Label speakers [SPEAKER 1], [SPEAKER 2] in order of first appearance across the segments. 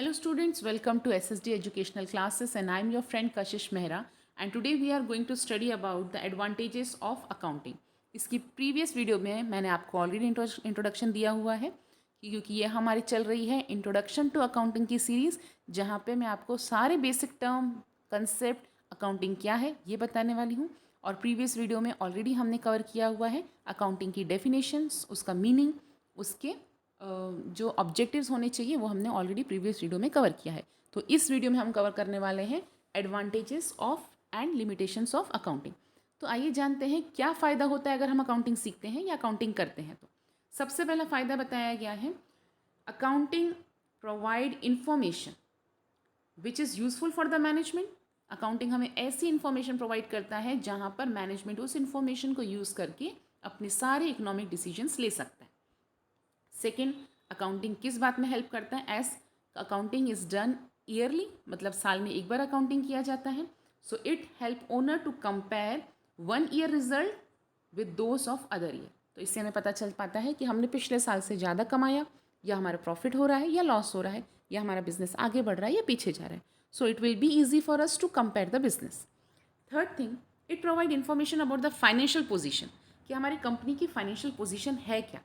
[SPEAKER 1] Hello students, welcome to SSD Educational Classes and I am your friend Kashish Mehra and today we are going to study about the advantages of accounting. इसकी previous video में मैंने आपको already introduction दिया हुआ है क्योंकि ये हमारी चल रही है इंट्रोडक्शन टू अकाउंटिंग की सीरीज़ जहाँ पे मैं आपको सारे बेसिक टर्म कंसेप्ट अकाउंटिंग क्या है ये बताने वाली हूँ। और प्रीवियस वीडियो में ऑलरेडी हमने कवर किया हुआ है अकाउंटिंग की डेफिनेशंस, उसका मीनिंग, उसके जो ऑब्जेक्टिव्स होने चाहिए वो हमने ऑलरेडी प्रीवियस वीडियो में कवर किया है। तो इस वीडियो में हम कवर करने वाले हैं advantages of and limitations of accounting. तो आइए जानते हैं क्या फ़ायदा होता है अगर हम अकाउंटिंग सीखते हैं या अकाउंटिंग करते हैं। तो सबसे पहला फ़ायदा बताया गया है accounting provide information which is useful for the management. Accounting हमें ऐसी इंफॉर्मेशन प्रोवाइड करता है जहाँ पर मैनेजमेंट उस इंफॉर्मेशन को यूज़ करके अपने सारे इकोनॉमिक डिसीजंस ले सकता है। सेकेंड, अकाउंटिंग किस बात में हेल्प करता है? As accounting is done yearly, मतलब साल में एक बार अकाउंटिंग किया जाता है। So it help owner to compare 1 year result with those of other year. तो इससे हमें पता चल पाता है कि हमने पिछले साल से ज़्यादा कमाया, या हमारा प्रॉफिट हो रहा है या लॉस हो रहा है, या हमारा बिजनेस आगे बढ़ रहा है या पीछे जा रहा है। So it will be easy for us to compare the business. Third thing, it provide information about the financial position, कि हमारी कंपनी की फाइनेंशियल पोजीशन है क्या,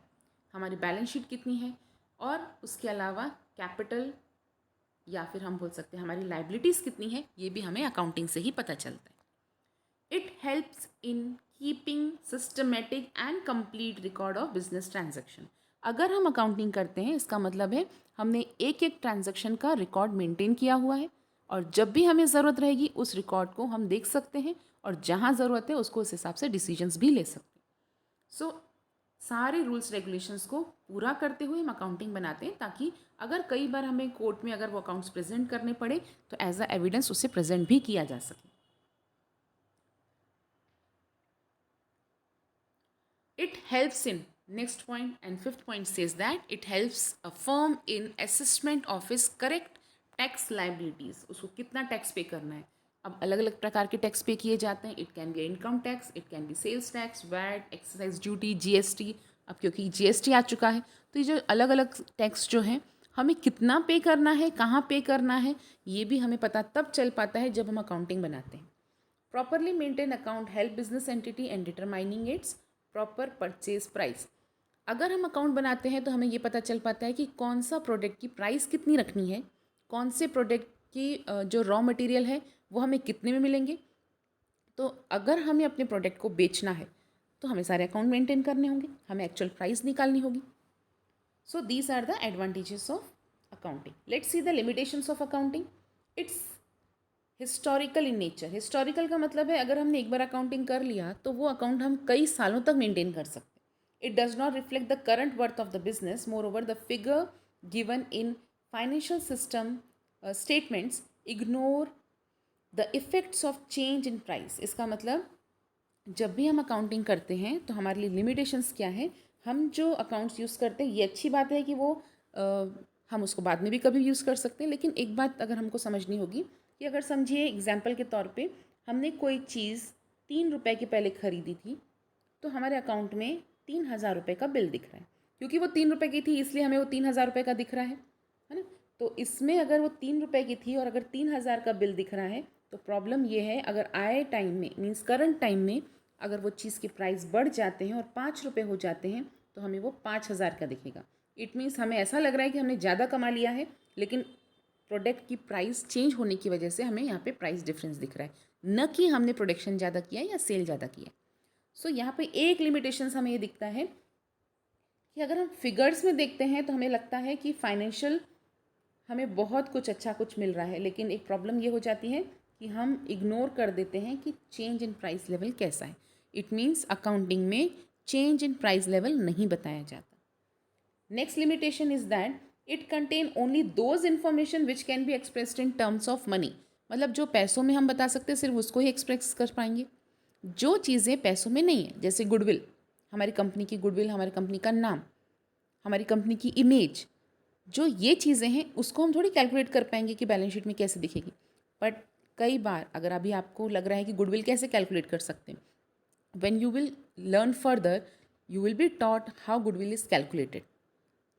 [SPEAKER 1] हमारी बैलेंस शीट कितनी है, और उसके अलावा कैपिटल या फिर हम बोल सकते हैं हमारी लाइबिलिटीज़ कितनी है, ये भी हमें अकाउंटिंग से ही पता चलता है। It helps in keeping systematic and complete record of business transaction. अगर हम अकाउंटिंग करते हैं इसका मतलब है हमने एक एक ट्रांजैक्शन का रिकॉर्ड मेंटेन किया हुआ है, और जब भी हमें ज़रूरत रहेगी उस रिकॉर्ड को हम देख सकते हैं, और जहाँ ज़रूरत है उसको उस हिसाब से डिसीजंस भी ले सकते हैं। सो सारे रूल्स रेगुलेशंस को पूरा करते हुए हम अकाउंटिंग बनाते हैं, ताकि अगर कई बार हमें कोर्ट में अगर वो अकाउंट्स प्रेजेंट करने पड़े तो एज अ एविडेंस उसे प्रेजेंट भी किया जा सके। It helps in next point and fifth point says that it helps a firm in assessment of his correct tax liabilities. उसको कितना टैक्स पे करना है। अब अलग अलग प्रकार के टैक्स पे किए जाते हैं। It can be income tax, it can be sales tax, VAT, excise duty, GST. अब क्योंकि जीएसटी आ चुका है तो ये जो अलग अलग टैक्स जो हैं हमें कितना पे करना है, कहाँ पे करना है, ये भी हमें पता तब चल पाता है जब हम अकाउंटिंग बनाते हैं। Properly maintain account help business entity and determining it's proper purchase price. अगर हम अकाउंट बनाते हैं तो हमें ये पता चल पाता है कि कौन सा प्रोडक्ट की प्राइस कितनी रखनी है, कौन से प्रोडक्ट की जो रॉ मटेरियल है वो हमें कितने में मिलेंगे। तो अगर हमें अपने प्रोडक्ट को बेचना है तो हमें सारे अकाउंट मेंटेन करने होंगे, हमें एक्चुअल प्राइस निकालनी होगी। So these are the advantages of accounting. Let's see the limitations of accounting. It's historical in nature. Historical का मतलब है अगर हमने एक बार अकाउंटिंग कर लिया तो वो अकाउंट हम कई सालों तक मेंटेन कर सकते हैं। It does not reflect the current worth of the business. More over the figure given in financial system statements ignore the effects of change in price. इसका मतलब जब भी हम अकाउंटिंग करते हैं तो हमारे लिए लिमिटेशंस क्या है। हम जो अकाउंट्स यूज़ करते हैं ये अच्छी बात है कि वो हम उसको बाद में भी कभी यूज़ कर सकते हैं, लेकिन एक बात अगर हमको समझनी होगी कि अगर समझिए एग्जाम्पल के तौर पे हमने कोई चीज़ 3 रुपए के पहले ख़रीदी थी तो हमारे अकाउंट में 3,000 रुपये का बिल दिख रहा है, क्योंकि वो 3 रुपए की थी इसलिए हमें वो 3,000 रुपये का दिख रहा है ना। तो इसमें अगर वो 3 रुपए की थी और अगर 3,000 का बिल दिख रहा है तो प्रॉब्लम ये है अगर आए टाइम में मीन्स करंट टाइम में अगर वो चीज़ की प्राइस बढ़ जाते हैं और 5 रुपये हो जाते हैं तो हमें वो 5,000 का दिखेगा। इट मीन्स हमें ऐसा लग रहा है कि हमने ज़्यादा कमा लिया है, लेकिन प्रोडक्ट की प्राइस चेंज होने की वजह से हमें यहाँ पे प्राइस डिफरेंस दिख रहा है, न कि हमने प्रोडक्शन ज़्यादा किया या सेल ज़्यादा किया। सो यहाँ पे एक लिमिटेशंस हमें ये दिखता है कि अगर हम फिगर्स में देखते हैं तो हमें लगता है कि फाइनेंशियल हमें बहुत कुछ अच्छा कुछ मिल रहा है, लेकिन एक प्रॉब्लम ये हो जाती है कि हम इग्नोर कर देते हैं कि चेंज इन प्राइस लेवल कैसा है। इट मीन्स अकाउंटिंग में चेंज इन प्राइस लेवल नहीं बताया जाता। Next limitation is that it contain only those information which can be expressed in terms of money. मतलब जो पैसों में हम बता सकते हैं सिर्फ उसको ही एक्सप्रेस कर पाएंगे। जो चीज़ें पैसों में नहीं है, जैसे गुडविल, हमारी कंपनी की गुडविल, हमारी कंपनी का नाम, हमारी कंपनी की इमेज, जो ये चीज़ें हैं उसको हम थोड़ी कैलकुलेट कर पाएंगे कि बैलेंस शीट में कैसे दिखेगी। बट कई बार अगर अभी आपको लग रहा है कि गुडविल कैसे कैलकुलेट कर सकते हैं, when you will learn further you will be taught how goodwill is calculated.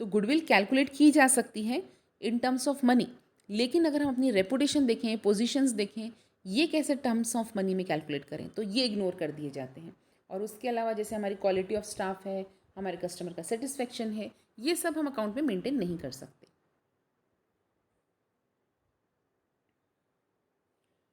[SPEAKER 1] तो गुडविल कैलकुलेट की जा सकती है इन टर्म्स ऑफ मनी, लेकिन अगर हम अपनी रेपुटेशन देखें, पोजीशंस देखें, ये कैसे टर्म्स ऑफ मनी में कैलकुलेट करें, तो ये इग्नोर कर दिए जाते हैं। और उसके अलावा जैसे हमारी क्वालिटी ऑफ स्टाफ है, हमारे कस्टमर का सेटिस्फेक्शन है, ये सब हम अकाउंट में मेंटेन नहीं कर सकते।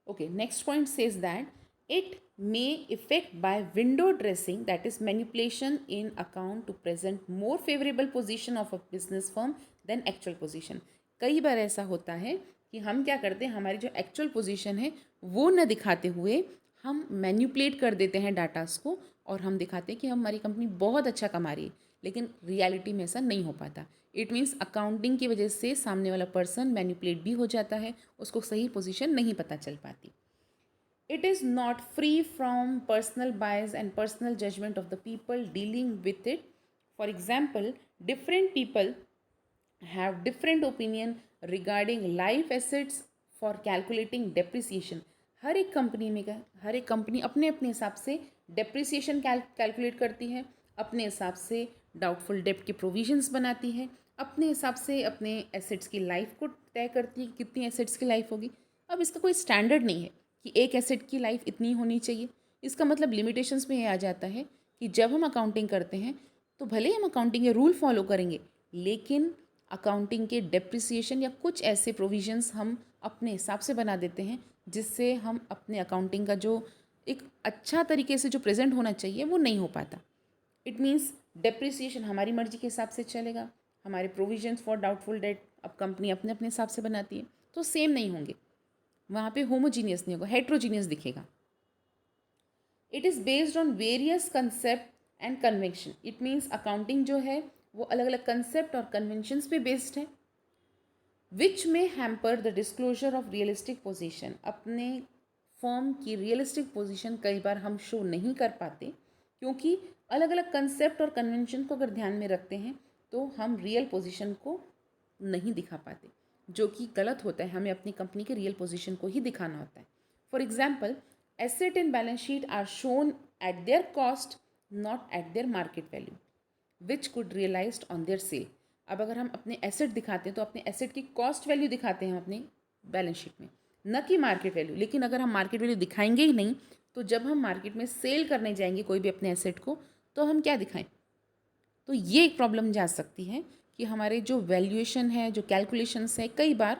[SPEAKER 1] Okay, next point says that it may affect by window dressing, that is manipulation in account to present more favorable position of a business firm than actual position. कई बार ऐसा होता है कि हम क्या करते हैं, हमारी जो एक्चुअल पोजीशन है वो न दिखाते हुए हम मैनिपुलेट कर देते हैं डाटास को, और हम दिखाते हैं कि हमारी कंपनी बहुत अच्छा कमा रही है, लेकिन रियलिटी में ऐसा नहीं हो पाता। इट मीन्स अकाउंटिंग की वजह से सामने वाला पर्सन मैनिपुलेट भी हो जाता है, उसको सही पोजीशन नहीं पता चल पाती। It is not free from personal bias and personal judgment of the people dealing with it. For example, different people have different opinion regarding life assets for calculating depreciation. हर एक कंपनी में हर एक company अपने अपने हिसाब से depreciation calculate करती है, अपने हिसाब से डाउटफुल डेप्ट के प्रोविजंस बनाती है, अपने हिसाब से अपने एसेट्स की लाइफ को तय करती है कि कितनी एसेट्स की लाइफ होगी। अब इसका कोई स्टैंडर्ड नहीं है कि एक एसेट की लाइफ इतनी होनी चाहिए। इसका मतलब लिमिटेशंस में ये आ जाता है कि जब हम अकाउंटिंग करते हैं तो भले ही हम अकाउंटिंग के रूल फॉलो करेंगे, लेकिन अकाउंटिंग के डेप्रिसिएशन या कुछ ऐसे प्रोविजंस हम अपने हिसाब से बना देते हैं जिससे हम अपने अकाउंटिंग का जो एक अच्छा तरीके से जो प्रेजेंट होना चाहिए वो नहीं हो पाता। इट मीन्स डेप्रिसिएशन हमारी मर्जी के हिसाब से चलेगा, हमारे प्रोविजंस फॉर डाउटफुल डेट अब कंपनी अपने अपने हिसाब से बनाती है तो सेम नहीं होंगे, वहाँ पे होमोजीनियस नहीं होगा, हेट्रोजीनियस दिखेगा। It is based on various concept and convention. It means accounting जो है वो अलग अलग कंसेप्ट और कन्वेंशंस पे बेस्ड है। विच में hamper the disclosure of realistic position. अपने फर्म की रियलिस्टिक पोजीशन कई बार हम शो नहीं कर पाते क्योंकि अलग अलग कंसेप्ट और कन्वेंशन को अगर ध्यान में रखते हैं तो हम रियल पोजीशन को नहीं दिखा पाते, जो कि गलत होता है। हमें अपनी कंपनी के रियल पोजीशन को ही दिखाना होता है। For example, asset in balance sheet are shown at their cost, not at their market value, which could realized on their sale. अब अगर हम अपने एसेट दिखाते हैं तो अपने एसेट की कॉस्ट वैल्यू दिखाते हैं अपने बैलेंस शीट में, न कि मार्केट वैल्यू। लेकिन अगर हम मार्केट वैल्यू दिखाएंगे ही नहीं तो जब हम मार्केट में सेल करने जाएंगे कोई भी अपने एसेट को तो हम क्या दिखाएं, तो ये एक प्रॉब्लम जा सकती है कि हमारे जो वैल्यूएशन है, जो कैलकुलेशंस है, कई बार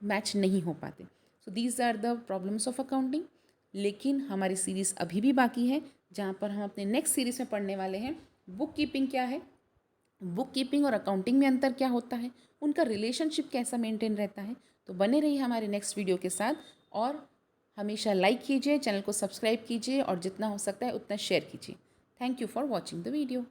[SPEAKER 1] मैच नहीं हो पाते। So these are the problems of accounting. लेकिन हमारी सीरीज़ अभी भी बाकी है जहाँ पर हम अपने नेक्स्ट सीरीज़ में पढ़ने वाले हैं बुक कीपिंग क्या है, बुक कीपिंग और अकाउंटिंग में अंतर क्या होता है, उनका रिलेशनशिप कैसा मेंटेन रहता है। तो बने रहिए हमारे नेक्स्ट वीडियो के साथ, और हमेशा लाइक कीजिए, चैनल को सब्सक्राइब कीजिए और जितना हो सकता है उतना शेयर कीजिए। Thank you for watching the video.